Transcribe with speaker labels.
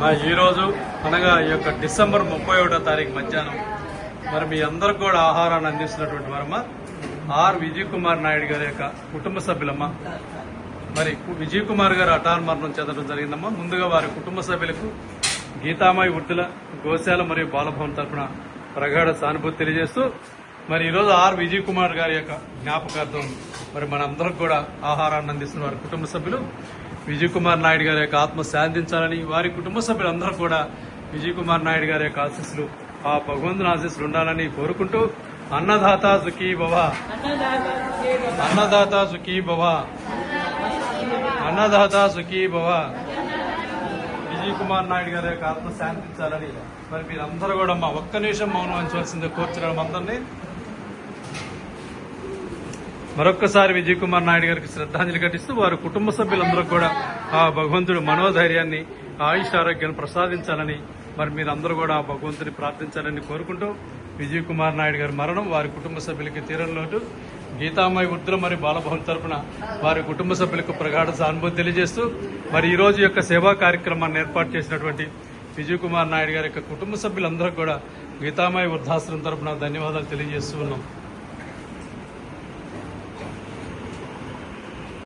Speaker 1: ఈరోజు అనగా ఈ యొక్క డిసెంబర్ 31వ తారీఖు మధ్యాహ్నం మరి మీ అందరికి కూడా ఆహారాన్ని అందిస్తున్నటువంటి వారమ్మ ఆర్ విజయ్ కుమార్ నాయుడు గారి యొక్క కుటుంబ సభ్యులమ్మ. మరి విజయ్ కుమార్ గారు అకాల మరణం చెందడం జరిగిందమ్మా. ముందుగా వారి కుటుంబ సభ్యులకు గీతామయ వృద్ధుల గోశాల మరియు బాలభవన్ తరఫున ప్రగాఢ సానుభూతి తెలియజేస్తూ మరి ఈరోజు ఆర్ విజయ్ కుమార్ గారి యొక్క జ్ఞాపకార్థం మరి మనందరికి కూడా ఆహారాన్ని అందిస్తున్న వారి కుటుంబ సభ్యులు విజయ్ కుమార్ నాయుడు గారి యొక్క ఆత్మ శాంతించాలని, వారి కుటుంబ సభ్యులందరూ కూడా విజయ్ కుమార్ నాయుడు గారి యొక్క ఆశీస్సులు, ఆ భగవంతుని ఆశీస్సులు ఉండాలని కోరుకుంటూ అన్నదాత సుఖీ భవ, అన్నదాత సుఖీ భవ, అన్నదాత సుఖీ భవ. విజయ్ కుమార్ నాయుడు గారి యొక్క ఆత్మ శాంతించాలని మరి మీరందరూ కూడా మా ఒక్క నిమిషం మౌనం వహించవలసిందే కోరుచున్నాం. అందరినీ మరొక్కసారి విజయ్ కుమార్ నాయుడు గారికి శ్రద్ధాంజలి ఘటిస్తూ వారి కుటుంబ సభ్యులందరూ కూడా ఆ భగవంతుడు మనోధైర్యాన్ని, ఆయుష్ ఆరోగ్యాన్ని ప్రసాదించాలని మరి మీరందరూ కూడా ఆ భగవంతుని ప్రార్థించాలని కోరుకుంటూ విజయ్ కుమార్ నాయుడు గారి మరణం వారి కుటుంబ సభ్యులకి తీరని లోటు. గీతామయ వృద్ధుల మరియు బాలభవన్ తరఫున వారి కుటుంబ సభ్యులకు ప్రగాఢ సానుభూతి తెలియజేస్తూ మరి ఈ రోజు యొక్క సేవా కార్యక్రమాన్ని ఏర్పాటు చేసినటువంటి విజయ్ కుమార్ నాయుడు గారి యొక్క కుటుంబ సభ్యులందరూ కూడా గీతామయ వృద్ధాశ్రమం తరఫున ధన్యవాదాలు తెలియజేస్తూ ఉన్నాం.